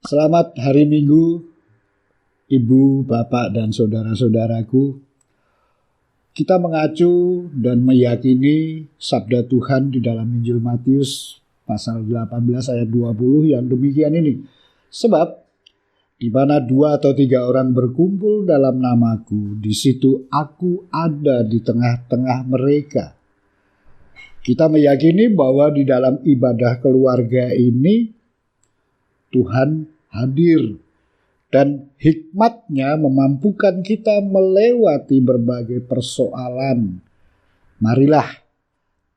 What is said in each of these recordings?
Selamat hari Minggu, Ibu, Bapak, dan saudara-saudaraku. Kita mengacu dan meyakini sabda Tuhan di dalam Injil Matius pasal 18 ayat 20 yang demikian ini. Sebab di mana 2 atau 3 orang berkumpul dalam namaku, di situ aku ada di tengah-tengah mereka. Kita meyakini bahwa di dalam ibadah keluarga ini Tuhan hadir dan hikmat-Nya memampukan kita melewati berbagai persoalan. Marilah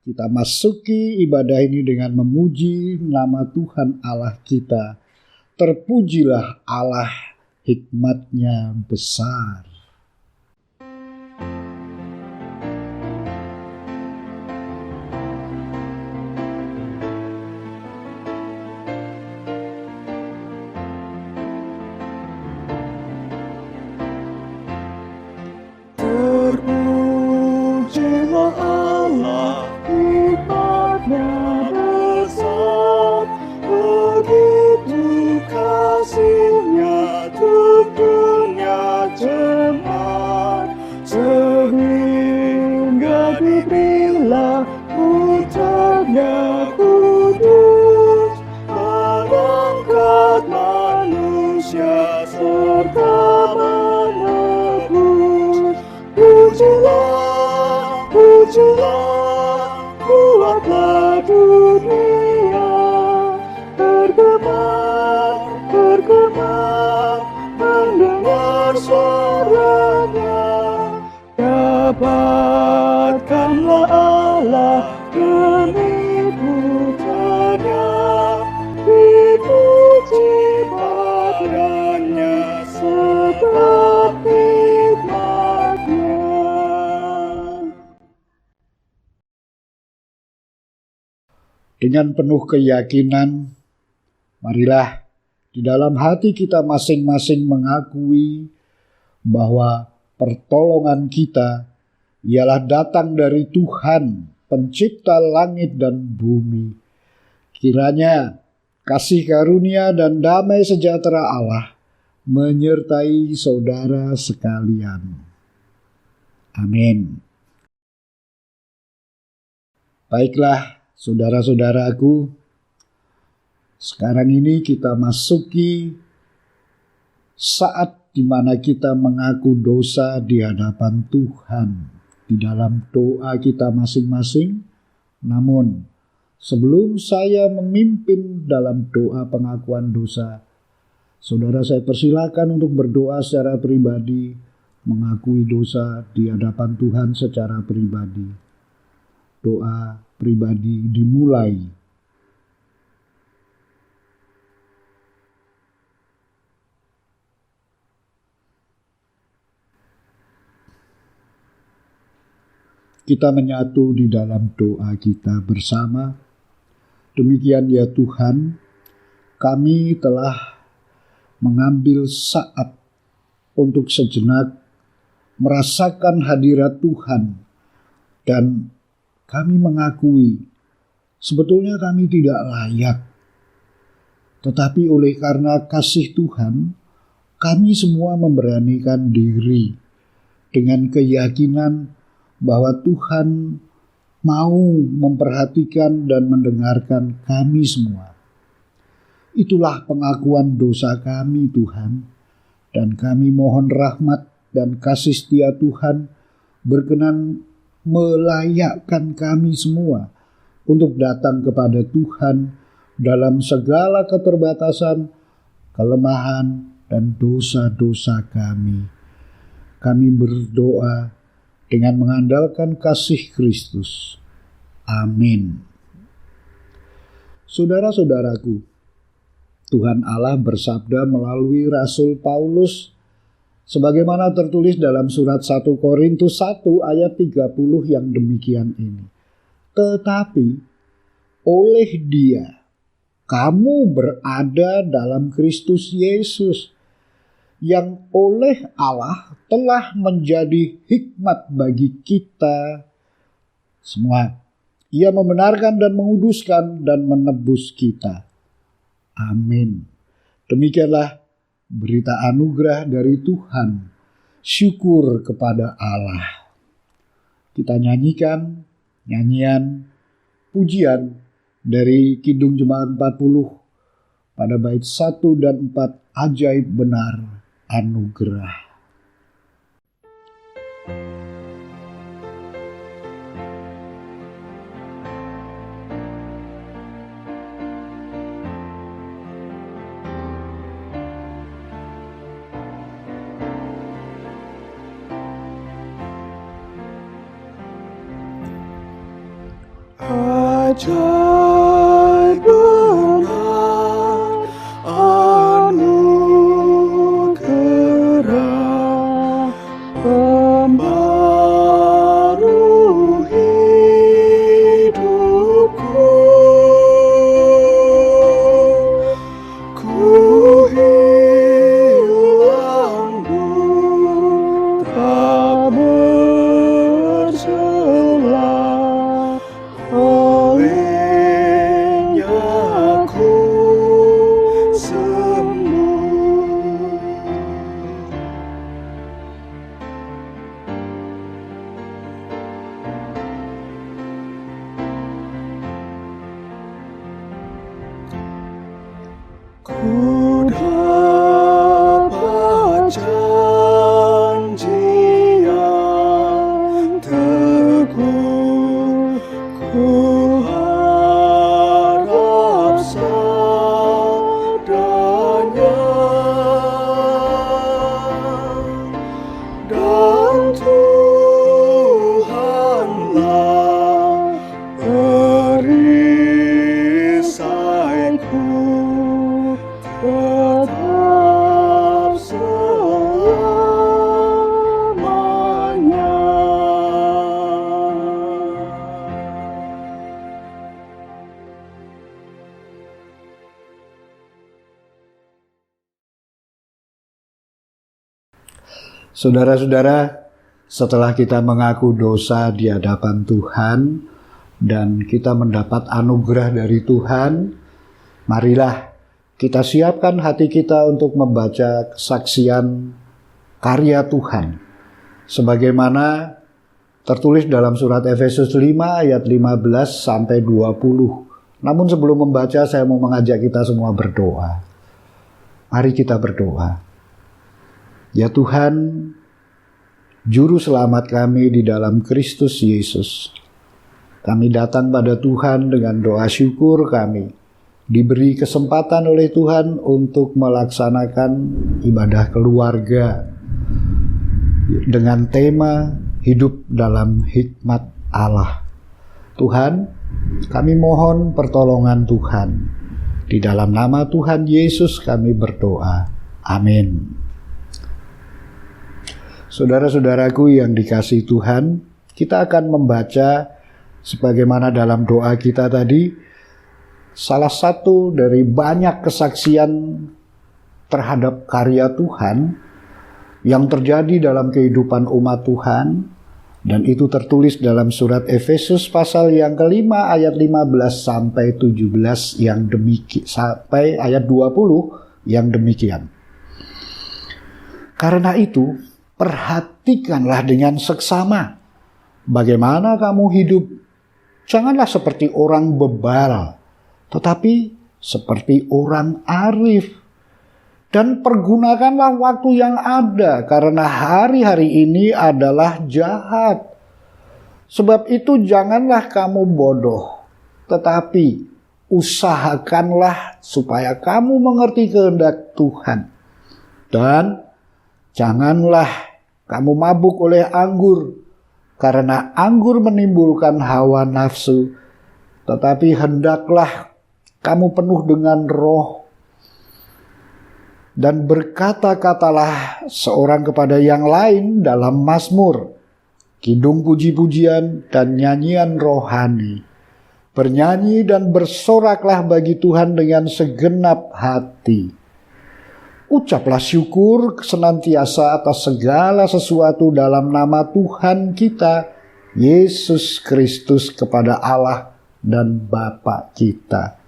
kita masuki ibadah ini dengan memuji nama Tuhan Allah kita. Terpujilah Allah, hikmat-Nya besar. Terpujilah Allah, hikmat-Nya besar, begitu kasih-Nya untuk dunia jemaat, sehingga diberilah putra-Nya kudus, mengangkat manusia serta menebus. Pujilah, pujilah, kuatlah dunia, bergemar, bergemar, mendengar suaranya. Dapatkanlah Allah demi putranya, dipuji padanya sebab hikmat-Nya. Dengan penuh keyakinan, marilah di dalam hati kita masing-masing mengakui bahwa pertolongan kita ialah datang dari Tuhan, pencipta langit dan bumi. Kiranya kasih karunia dan damai sejahtera Allah menyertai saudara sekalian. Amin. Baiklah, saudara-saudaraku, sekarang ini kita masuki saat di mana kita mengaku dosa di hadapan Tuhan di dalam doa kita masing-masing. Namun, sebelum saya memimpin dalam doa pengakuan dosa, saudara saya persilakan untuk berdoa secara pribadi, mengakui dosa di hadapan Tuhan secara pribadi. Doa pribadi dimulai. Kita menyatu di dalam doa kita bersama. Demikian ya Tuhan, kami telah mengambil saat untuk sejenak merasakan hadirat Tuhan, dan kami mengakui sebetulnya kami tidak layak. Tetapi oleh karena kasih Tuhan, kami semua memberanikan diri dengan keyakinan bahwa Tuhan mau memperhatikan dan mendengarkan kami semua. Itulah pengakuan dosa kami Tuhan, dan kami mohon rahmat dan kasih setia Tuhan berkenan melayakkan kami semua untuk datang kepada Tuhan dalam segala keterbatasan, kelemahan, dan dosa-dosa kami. Kami berdoa dengan mengandalkan kasih Kristus. Amin. Saudara-saudaraku, Tuhan Allah bersabda melalui Rasul Paulus sebagaimana tertulis dalam surat 1 Korintus 1 ayat 30 yang demikian ini. Tetapi oleh Dia kamu berada dalam Kristus Yesus, yang oleh Allah telah menjadi hikmat bagi kita semua. Ia membenarkan dan menguduskan dan menebus kita. Amin. Demikianlah berita anugerah dari Tuhan. Syukur kepada Allah. Kita nyanyikan nyanyian pujian dari Kidung Jemaat 40 pada bait 1 dan 4, ajaib benar anugerah. Ajaib benar anugerah, pembaru hidupku. Ku hilang buta bercela, olehnya ku sembuh. Ku dapat janji yang teguh, ku harap sabdanya, dan Tuhanlah perisaiku, tetap selamanya. Saudara-saudara, setelah kita mengaku dosa di hadapan Tuhan dan kita mendapat anugerah dari Tuhan, marilah kita siapkan hati kita untuk membaca kesaksian karya Tuhan. Sebagaimana tertulis dalam surat Efesus 5 ayat 15 sampai 20. Namun sebelum membaca, saya mau mengajak kita semua berdoa. Mari kita berdoa. Ya Tuhan, Juru Selamat kami di dalam Kristus Yesus. Kami datang pada Tuhan dengan doa syukur kami. Diberi kesempatan oleh Tuhan untuk melaksanakan ibadah keluarga dengan tema hidup dalam hikmat Allah. Tuhan, kami mohon pertolongan Tuhan. Di dalam nama Tuhan Yesus kami berdoa. Amin. Saudara-saudaraku yang dikasihi Tuhan, kita akan membaca sebagaimana dalam doa kita tadi, salah satu dari banyak kesaksian terhadap karya Tuhan yang terjadi dalam kehidupan umat Tuhan, dan itu tertulis dalam surat Efesus pasal yang kelima ayat 15 sampai 17 yang demikian, sampai ayat 20 yang demikian. Karena itu, perhatikanlah dengan seksama bagaimana kamu hidup. Janganlah seperti orang bebal, tetapi seperti orang arif. Dan pergunakanlah waktu yang ada, karena hari-hari ini adalah jahat. Sebab itu janganlah kamu bodoh, tetapi usahakanlah supaya kamu mengerti kehendak Tuhan. Dan janganlah kamu mabuk oleh anggur, karena anggur menimbulkan hawa nafsu, tetapi hendaklah kamu penuh dengan roh. Dan berkata-katalah seorang kepada yang lain dalam mazmur, kidung puji-pujian dan nyanyian rohani. Bernyanyi dan bersoraklah bagi Tuhan dengan segenap hati. Ucaplah syukur senantiasa atas segala sesuatu dalam nama Tuhan kita, Yesus Kristus, kepada Allah dan Bapa kita.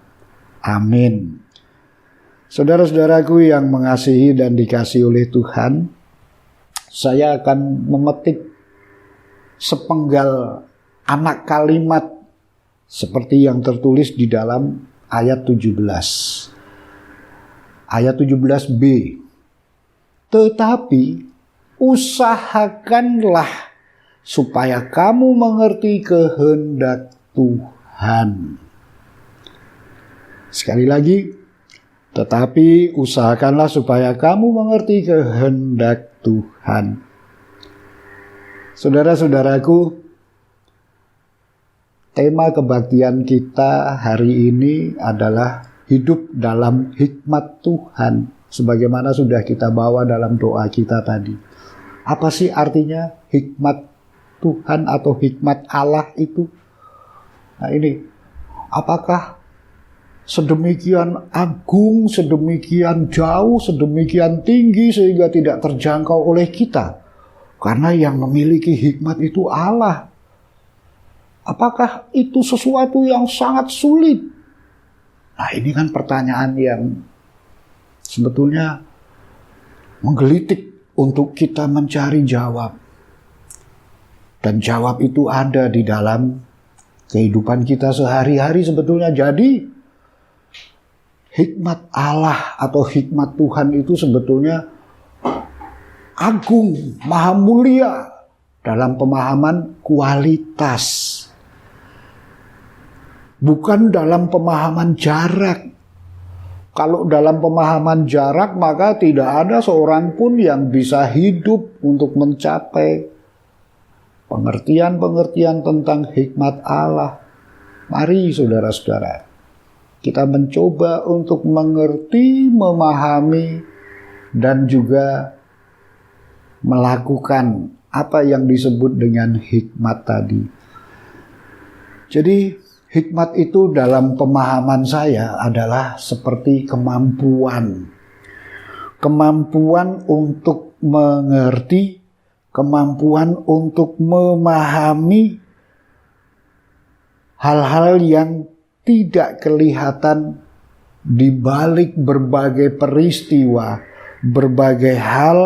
Amin. Saudara-saudaraku yang mengasihi dan dikasihi oleh Tuhan, saya akan memetik sepenggal anak kalimat seperti yang tertulis di dalam ayat 17. Ayat 17b. Tetapi usahakanlah supaya kamu mengerti kehendak Tuhan. Sekali lagi, tetapi usahakanlah supaya kamu mengerti kehendak Tuhan. Saudara-saudaraku, tema kebaktian kita hari ini adalah hidup dalam hikmat Tuhan, sebagaimana sudah kita bawa dalam doa kita tadi. Apa sih artinya hikmat Tuhan atau hikmat Allah itu? Nah ini, apakah sedemikian agung, sedemikian jauh, sedemikian tinggi sehingga tidak terjangkau oleh kita? Karena yang memiliki hikmat itu Allah. Apakah itu sesuatu yang sangat sulit? Nah ini kan pertanyaan yang sebetulnya menggelitik untuk kita mencari jawab. Dan jawab itu ada di dalam kehidupan kita sehari-hari sebetulnya. Jadi hikmat Allah atau hikmat Tuhan itu sebetulnya agung, maha mulia dalam pemahaman kualitas. Bukan dalam pemahaman jarak. Kalau dalam pemahaman jarak maka tidak ada seorang pun yang bisa hidup untuk mencapai pengertian-pengertian tentang hikmat Allah. Mari saudara-saudara, kita mencoba untuk mengerti, memahami, dan juga melakukan apa yang disebut dengan hikmat tadi. Jadi hikmat itu dalam pemahaman saya adalah seperti kemampuan. Kemampuan untuk mengerti, kemampuan untuk memahami hal-hal yang tidak kelihatan di balik berbagai peristiwa, berbagai hal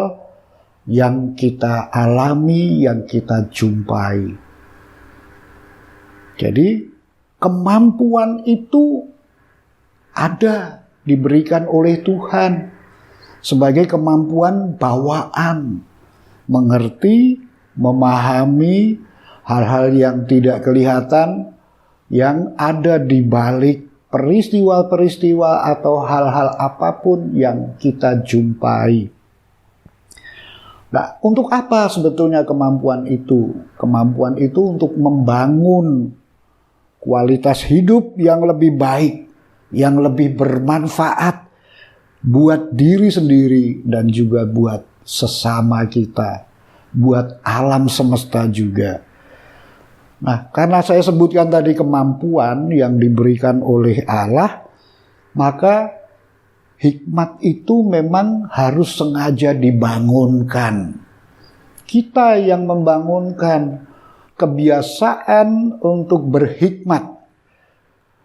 yang kita alami, yang kita jumpai. Jadi kemampuan itu ada, diberikan oleh Tuhan sebagai kemampuan bawaan, mengerti, memahami hal-hal yang tidak kelihatan, yang ada di balik peristiwa-peristiwa atau hal-hal apapun yang kita jumpai. Nah, untuk apa sebetulnya kemampuan itu? Kemampuan itu untuk membangun kualitas hidup yang lebih baik, yang lebih bermanfaat buat diri sendiri dan juga buat sesama kita, buat alam semesta juga. Nah, karena saya sebutkan tadi kemampuan yang diberikan oleh Allah, maka hikmat itu memang harus sengaja dibangunkan. Kita yang membangunkan kebiasaan untuk berhikmat.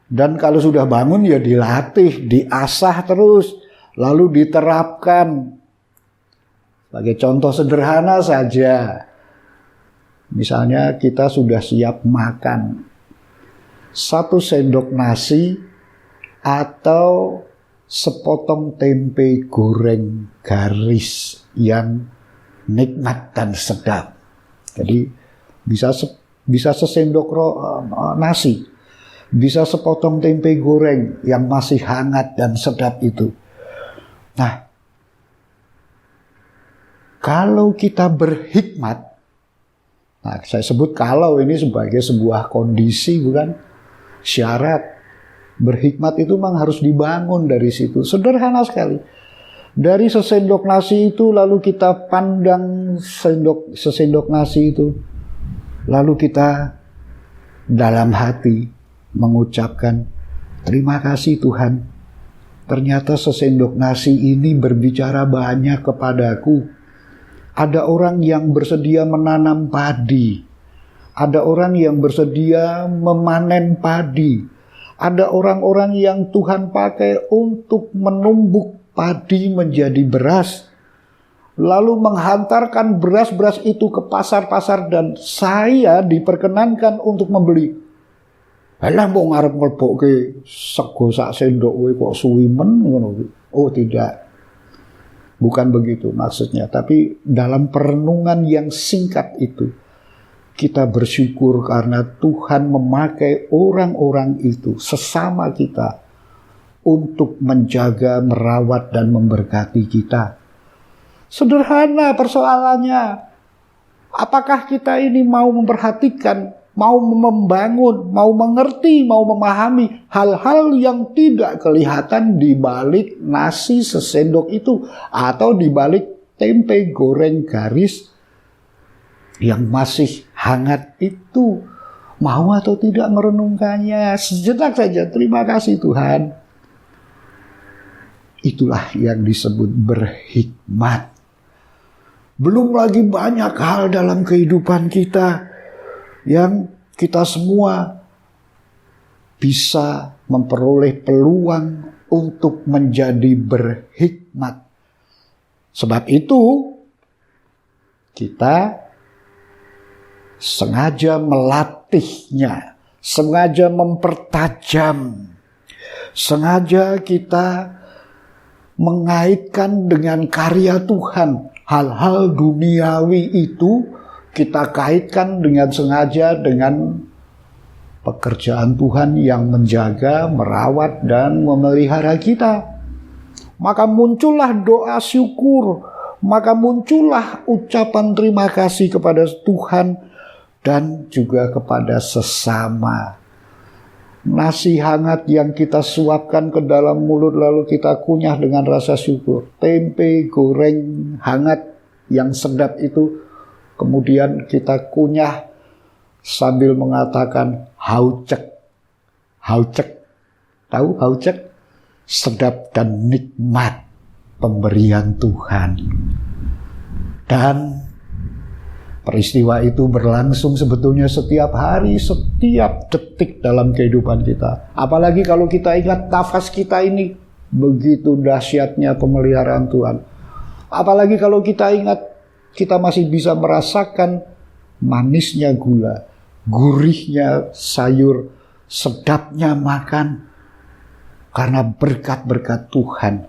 Dan kalau sudah bangun ya dilatih, diasah terus, lalu diterapkan. Sebagai contoh sederhana saja, misalnya kita sudah siap makan 1 sendok nasi atau sepotong tempe goreng garis yang nikmat dan sedap. Jadi bisa sesendok nasi, bisa sepotong tempe goreng yang masih hangat dan sedap itu. Nah, kalau kita berhikmat, nah, saya sebut kalau ini sebagai sebuah kondisi, bukan syarat. Berhikmat itu memang harus dibangun dari situ. Sederhana sekali. Dari sesendok nasi itu lalu kita pandang sesendok nasi itu. Lalu kita dalam hati mengucapkan, terima kasih Tuhan. Ternyata sesendok nasi ini berbicara banyak kepadaku. Ada orang yang bersedia menanam padi. Ada orang yang bersedia memanen padi. Ada orang-orang yang Tuhan pakai untuk menumbuk padi menjadi beras, lalu menghantarkan beras-beras itu ke pasar-pasar dan saya diperkenankan untuk membeli. Alah mau ngarep ngelbokke sego sak sendok kowe kok suwi men ngono. Oh tidak. Bukan begitu maksudnya, tapi dalam perenungan yang singkat itu kita bersyukur karena Tuhan memakai orang-orang itu, sesama kita, untuk menjaga, merawat, dan memberkati kita. Sederhana persoalannya. Apakah kita ini mau memperhatikan, mau membangun, mau mengerti, mau memahami hal-hal yang tidak kelihatan di balik nasi sesendok itu, atau di balik tempe goreng garis yang masih hangat itu? Mau atau tidak merenungkannya? Sejenak saja, terima kasih Tuhan. Itulah yang disebut berhikmat. Belum lagi banyak hal dalam kehidupan kita yang kita semua bisa memperoleh peluang untuk menjadi berhikmat. Sebab itu kita sengaja melatihnya, sengaja mempertajam, sengaja kita mengaitkan dengan karya Tuhan. Hal-hal duniawi itu kita kaitkan dengan sengaja dengan pekerjaan Tuhan yang menjaga, merawat, dan memelihara kita. Maka muncullah doa syukur, maka muncullah ucapan terima kasih kepada Tuhan dan juga kepada sesama. Nasi hangat yang kita suapkan ke dalam mulut lalu kita kunyah dengan rasa syukur. Tempe goreng hangat yang sedap itu kemudian kita kunyah sambil mengatakan haucek. Haucek. Tahu haucek? Sedap dan nikmat pemberian Tuhan. Dan peristiwa itu berlangsung sebetulnya setiap hari, setiap detik dalam kehidupan kita. Apalagi kalau kita ingat nafas kita ini, begitu dahsyatnya pemeliharaan Tuhan. Apalagi kalau kita ingat, kita masih bisa merasakan manisnya gula, gurihnya sayur, sedapnya makan, karena berkat-berkat Tuhan.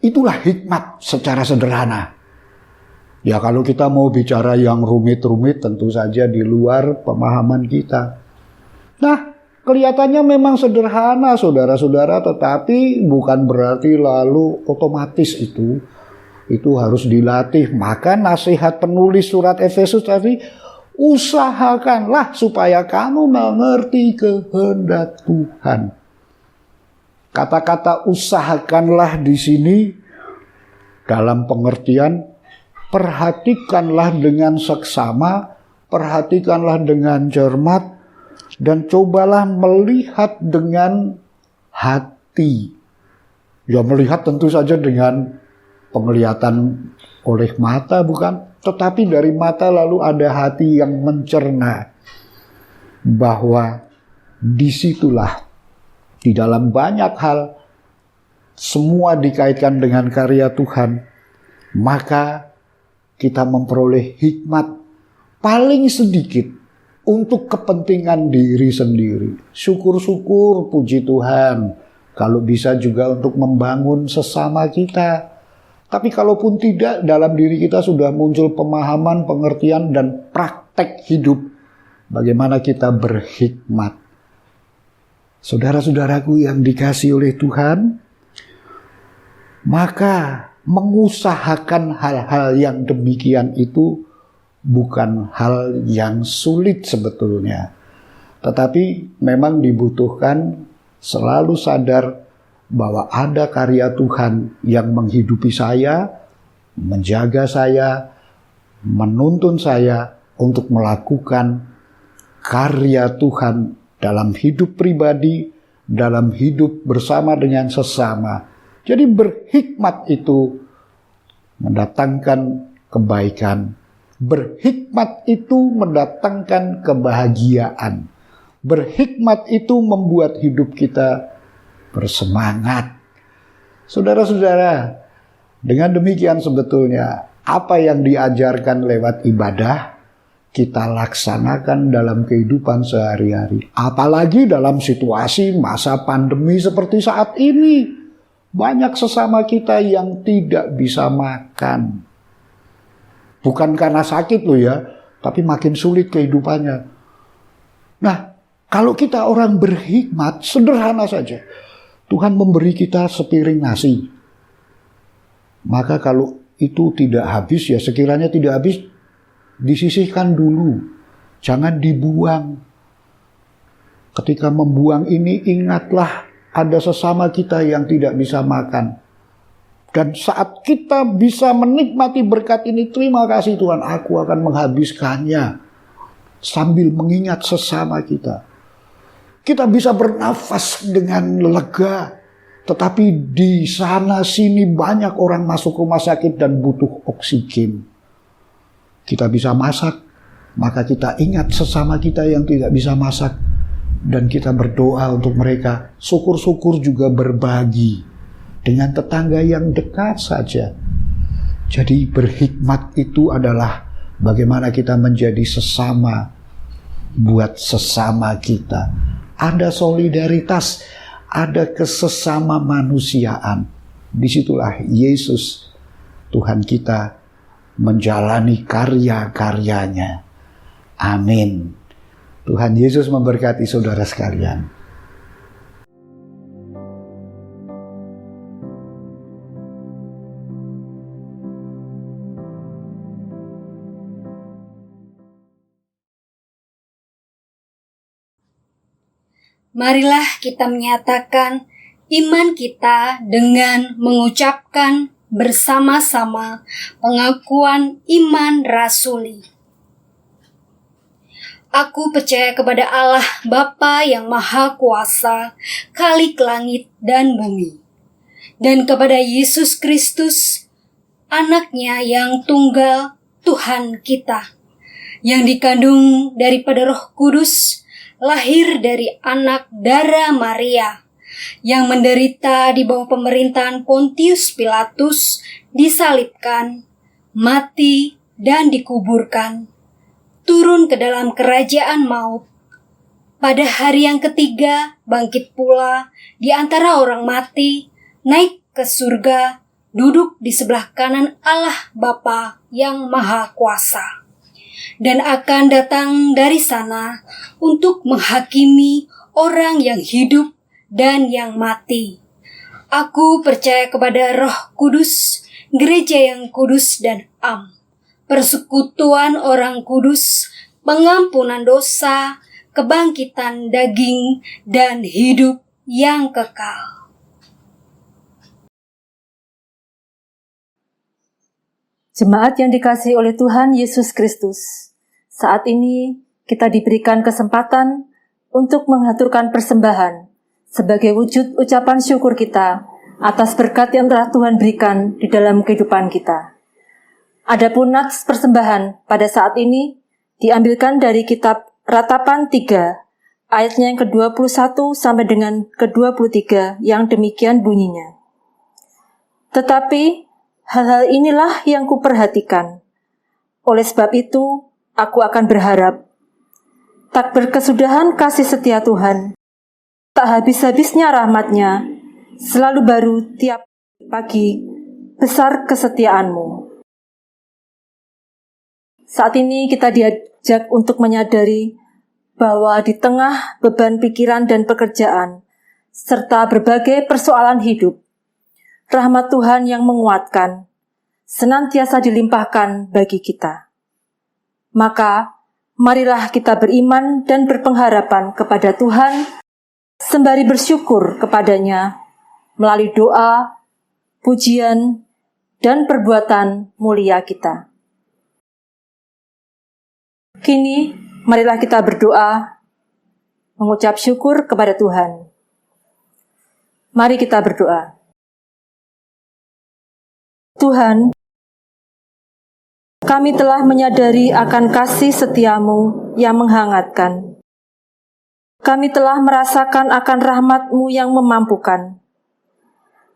Itulah hikmat secara sederhana. Ya kalau kita mau bicara yang rumit-rumit tentu saja di luar pemahaman kita. Nah, kelihatannya memang sederhana saudara-saudara, tetapi bukan berarti lalu otomatis itu harus dilatih. Maka nasihat penulis surat Efesus tadi, usahakanlah supaya kamu mengerti kehendak Tuhan. Kata-kata usahakanlah di sini dalam pengertian perhatikanlah dengan seksama, perhatikanlah dengan cermat, dan cobalah melihat dengan hati. Ya melihat tentu saja dengan penglihatan oleh mata bukan, tetapi dari mata lalu ada hati yang mencerna. Bahwa disitulah di dalam banyak hal semua dikaitkan dengan karya Tuhan, maka kita memperoleh hikmat paling sedikit untuk kepentingan diri sendiri. Syukur-syukur, puji Tuhan, kalau bisa juga untuk membangun sesama kita. Tapi kalaupun tidak, dalam diri kita sudah muncul pemahaman, pengertian, dan praktek hidup bagaimana kita berhikmat. Saudara-saudaraku yang dikasihi oleh Tuhan, maka mengusahakan hal-hal yang demikian itu bukan hal yang sulit sebetulnya. Tetapi memang dibutuhkan selalu sadar bahwa ada karya Tuhan yang menghidupi saya, menjaga saya, menuntun saya untuk melakukan karya Tuhan dalam hidup pribadi, dalam hidup bersama dengan sesama. Jadi berhikmat itu mendatangkan kebaikan. Berhikmat itu mendatangkan kebahagiaan. Berhikmat itu membuat hidup kita bersemangat. Saudara-saudara, dengan demikian sebetulnya apa yang diajarkan lewat ibadah kita laksanakan dalam kehidupan sehari-hari. Apalagi dalam situasi masa pandemi seperti saat ini. Banyak sesama kita yang tidak bisa makan. Bukan karena sakit loh ya, tapi makin sulit kehidupannya. Nah, kalau kita orang berhikmat, sederhana saja. Tuhan memberi kita sepiring nasi. Maka kalau itu tidak habis, ya sekiranya tidak habis, disisihkan dulu. Jangan dibuang. Ketika membuang ini, ingatlah ada sesama kita yang tidak bisa makan. Dan saat kita bisa menikmati berkat ini, terima kasih Tuhan, aku akan menghabiskannya. Sambil mengingat sesama kita. Kita bisa bernafas dengan lega. Tetapi di sana sini banyak orang masuk rumah sakit dan butuh oksigen. Kita bisa masak, maka kita ingat sesama kita yang tidak bisa masak. Dan kita berdoa untuk mereka. Syukur-syukur juga berbagi dengan tetangga yang dekat saja. Jadi berhikmat itu adalah bagaimana kita menjadi sesama buat sesama kita. Ada solidaritas, ada kesesama manusiaan. Disitulah Yesus Tuhan kita menjalani karya-karyanya. Amin. Tuhan Yesus memberkati saudara sekalian. Marilah kita menyatakan iman kita dengan mengucapkan bersama-sama pengakuan iman rasuli. Aku percaya kepada Allah Bapa yang Maha Kuasa, Khalik langit dan bumi, dan kepada Yesus Kristus, Anak-Nya yang tunggal, Tuhan kita, yang dikandung daripada Roh Kudus, lahir dari anak darah Maria, yang menderita di bawah pemerintahan Pontius Pilatus, disalibkan, mati, dan dikuburkan, turun ke dalam kerajaan maut. Pada hari yang ketiga, bangkit pula di antara orang mati, naik ke surga, duduk di sebelah kanan Allah Bapa yang Maha Kuasa, dan akan datang dari sana untuk menghakimi orang yang hidup dan yang mati. Aku percaya kepada Roh Kudus, gereja yang kudus dan am, persekutuan orang kudus, pengampunan dosa, kebangkitan daging, dan hidup yang kekal. Jemaat yang dikasihi oleh Tuhan Yesus Kristus, saat ini kita diberikan kesempatan untuk mengaturkan persembahan sebagai wujud ucapan syukur kita atas berkat yang telah Tuhan berikan di dalam kehidupan kita. Adapun nats persembahan pada saat ini diambilkan dari kitab Ratapan 3, ayatnya yang ke-21 sampai dengan ke-23 yang demikian bunyinya. Tetapi hal-hal inilah yang kuperhatikan. Oleh sebab itu, aku akan berharap. Tak berkesudahan kasih setia Tuhan, tak habis-habisnya rahmat-Nya, selalu baru tiap pagi, besar kesetiaan-Mu. Saat ini kita diajak untuk menyadari bahwa di tengah beban pikiran dan pekerjaan, serta berbagai persoalan hidup, rahmat Tuhan yang menguatkan, senantiasa dilimpahkan bagi kita. Maka, marilah kita beriman dan berpengharapan kepada Tuhan, sembari bersyukur kepadanya melalui doa, pujian, dan perbuatan mulia kita. Kini, marilah kita berdoa, mengucap syukur kepada Tuhan. Mari kita berdoa. Tuhan, kami telah menyadari akan kasih setia-Mu yang menghangatkan. kami telah merasakan akan rahmat-Mu yang memampukan.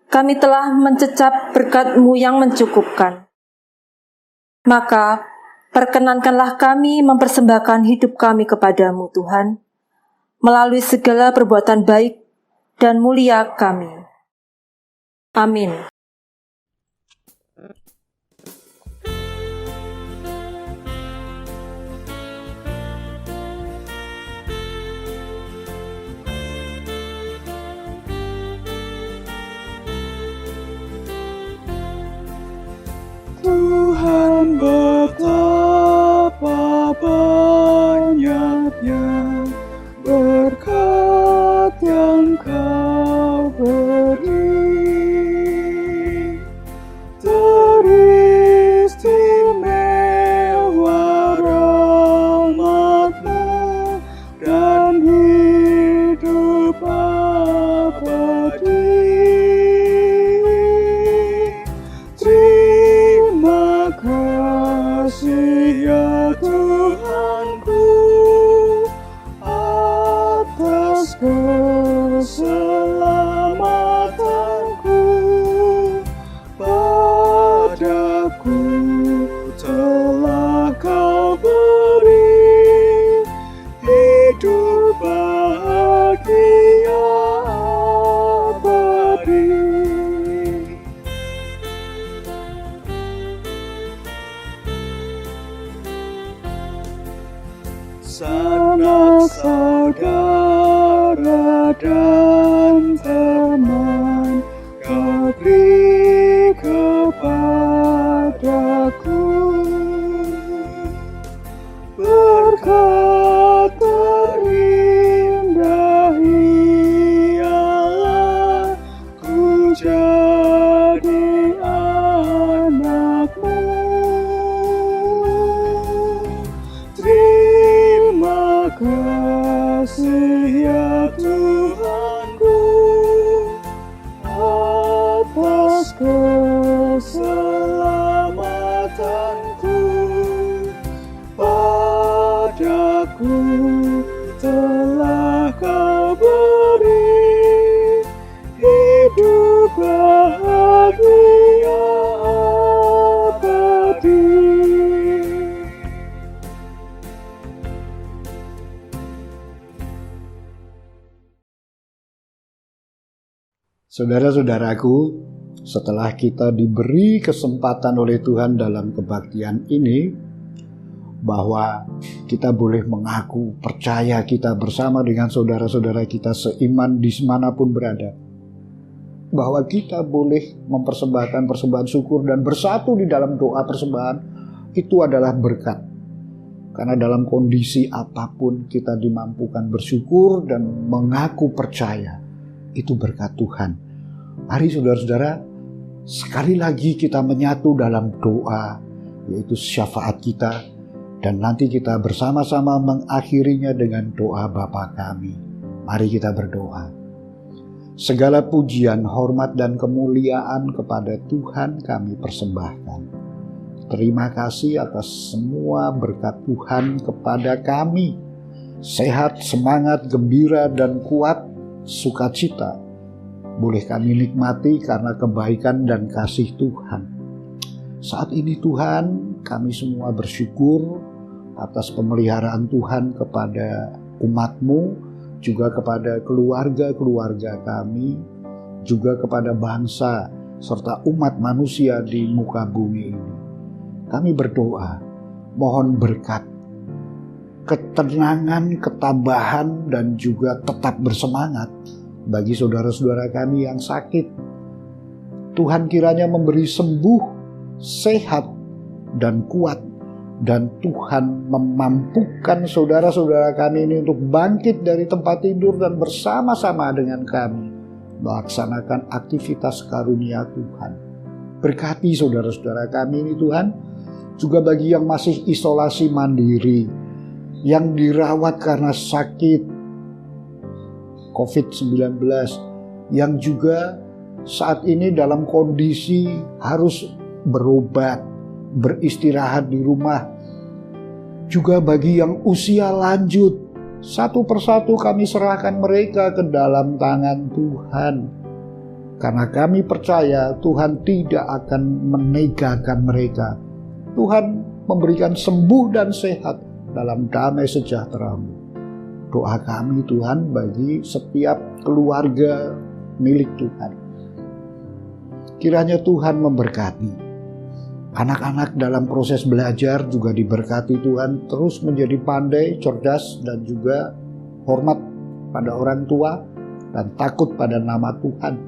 Kami telah mencecap berkat-Mu yang mencukupkan. Maka, perkenankanlah kami mempersembahkan hidup kami kepadamu, Tuhan, melalui segala perbuatan baik dan mulia kami. Amin. Tuhan betapa banyaknya berkat yang Kau beri. Teristimewa rahmat-Mu dan hidup abadi. Terima kasih ya Tuhanku atas keselamatanku. Padaku telah Kau beri hidup bahagia abadi. Sanak saudara dan teman Kau beri kepadaku. Berkat terindah ialah ku jadi anak-Mu. Terima kasih ya Tuhanku atas keselamatanku. Padaku telah Kau beri hidup bahagia abadi. Saudara-saudaraku, setelah kita diberi kesempatan oleh Tuhan dalam kebaktian ini, bahwa kita boleh mengaku percaya kita bersama dengan saudara-saudara kita seiman di manapun berada, bahwa kita boleh mempersembahkan persembahan syukur dan bersatu di dalam doa persembahan, itu adalah berkat. Karena dalam kondisi apapun kita dimampukan bersyukur dan mengaku percaya. Itu berkat Tuhan. Mari saudara-saudara, sekali lagi kita menyatu dalam doa, yaitu syafaat kita, dan nanti kita bersama-sama mengakhirinya dengan doa Bapa kami. Mari kita berdoa. Segala pujian, hormat, dan kemuliaan kepada Tuhan kami persembahkan. Terima kasih atas semua berkat Tuhan kepada kami. Sehat, semangat, gembira, dan kuat sukacita boleh kami nikmati karena kebaikan dan kasih Tuhan. Saat ini Tuhan, kami semua bersyukur atas pemeliharaan Tuhan kepada umat-Mu, juga kepada keluarga-keluarga kami, juga kepada bangsa serta umat manusia di muka bumi ini. Kami berdoa, mohon berkat, ketenangan, ketabahan, dan juga tetap bersemangat bagi saudara-saudara kami yang sakit. Tuhan kiranya memberi sembuh, sehat, dan kuat. Dan Tuhan memampukan saudara-saudara kami ini untuk bangkit dari tempat tidur dan bersama-sama dengan kami melaksanakan aktivitas karunia Tuhan. Berkati saudara-saudara kami ini Tuhan, juga bagi yang masih isolasi mandiri, yang dirawat karena sakit COVID-19, yang juga saat ini dalam kondisi harus berobat, beristirahat di rumah. Juga bagi yang usia lanjut, Satu persatu kami serahkan mereka ke dalam tangan Tuhan. Karena kami percaya Tuhan tidak akan menegakan mereka. Tuhan memberikan sembuh dan sehat dalam damai sejahtera-Mu. Doa kami Tuhan bagi setiap keluarga milik Tuhan. Kiranya Tuhan memberkati. Anak-anak dalam proses belajar juga diberkati Tuhan, terus menjadi pandai, cerdas, dan juga hormat pada orang tua dan takut pada nama Tuhan.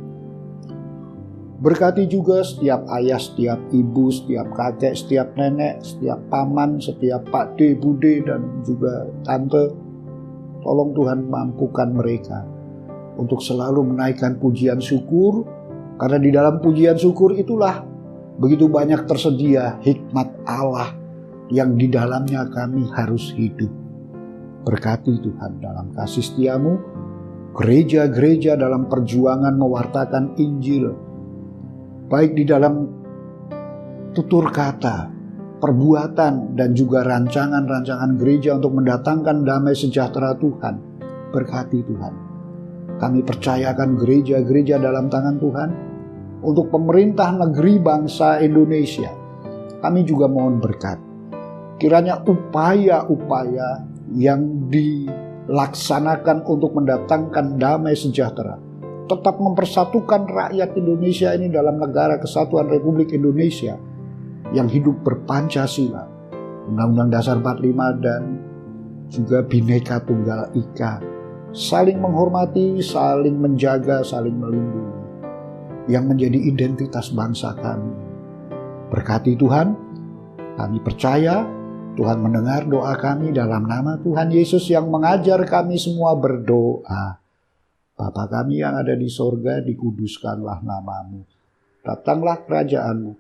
Berkati juga setiap ayah, setiap ibu, setiap kakek, setiap nenek, setiap paman, setiap Pak D, Bude, dan juga tante. Tolong Tuhan mampukan mereka untuk selalu menaikkan pujian syukur, karena di dalam pujian syukur itulah begitu banyak tersedia hikmat Allah yang di dalamnya kami harus hidup. Berkati Tuhan dalam kasih setia-Mu, gereja-gereja dalam perjuangan mewartakan Injil, baik di dalam tutur kata, perbuatan, dan juga rancangan-rancangan gereja untuk mendatangkan damai sejahtera Tuhan. Berkati Tuhan. Kami percayakan gereja-gereja dalam tangan Tuhan. Untuk pemerintah negeri bangsa Indonesia, kami juga mohon berkat. Kiranya upaya-upaya yang dilaksanakan untuk mendatangkan damai sejahtera, tetap mempersatukan rakyat Indonesia ini dalam negara kesatuan Republik Indonesia yang hidup berpancasila, Undang-Undang Dasar 45 dan juga Bhinneka Tunggal Ika, saling menghormati, saling menjaga, saling melindungi, yang menjadi identitas bangsa kami. Berkati Tuhan, kami percaya Tuhan mendengar doa kami dalam nama Tuhan Yesus yang mengajar kami semua berdoa. Bapa kami yang ada di sorga, dikuduskanlah nama-Mu. Datanglah kerajaan-Mu.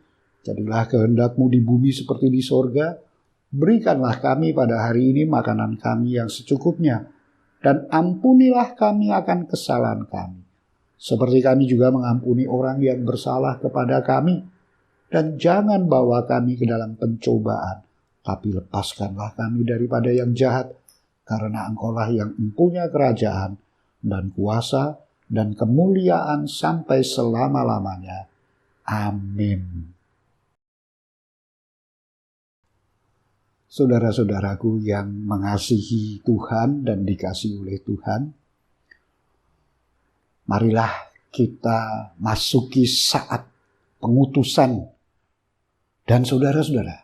Jadilah kehendak-Mu di bumi seperti di sorga. Berikanlah kami pada hari ini makanan kami yang secukupnya. Dan ampunilah kami akan kesalahan kami, seperti kami juga mengampuni orang yang bersalah kepada kami. Dan jangan bawa kami ke dalam pencobaan, tapi lepaskanlah kami daripada yang jahat. Karena Engkau-lah yang mempunyai kerajaan dan kuasa dan kemuliaan sampai selama-lamanya. Amin. Saudara-saudaraku yang mengasihi Tuhan dan dikasihi oleh Tuhan, marilah kita masuki saat pengutusan. Dan saudara-saudara,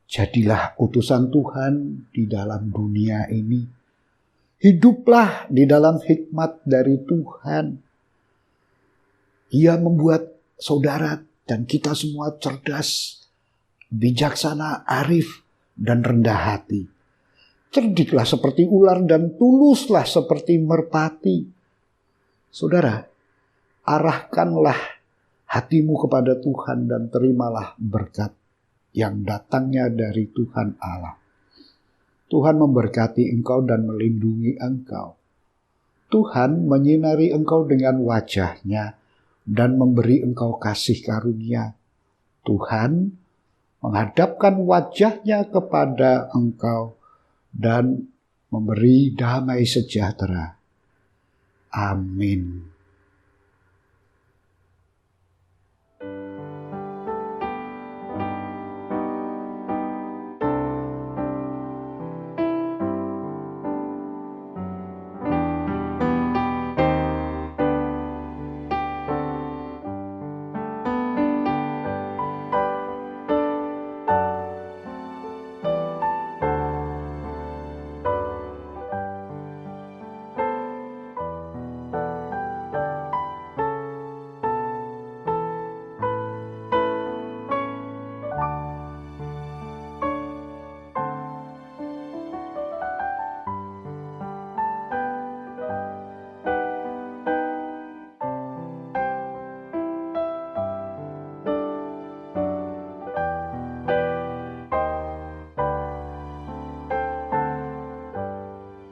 jadilah utusan Tuhan di dalam dunia ini. Hiduplah di dalam hikmat dari Tuhan. Ia membuat saudara dan kita semua cerdas, bijaksana, arif, dan rendah hati. Cerdiklah seperti ular dan tuluslah seperti merpati. Saudara, arahkanlah hatimu kepada Tuhan dan terimalah berkat yang datangnya dari Tuhan Allah. Tuhan memberkati engkau dan melindungi engkau. Tuhan menyinari engkau dengan wajah-Nya dan memberi engkau kasih karunia. Tuhan menghadapkan wajah-Nya kepada engkau dan memberi damai sejahtera. Amin.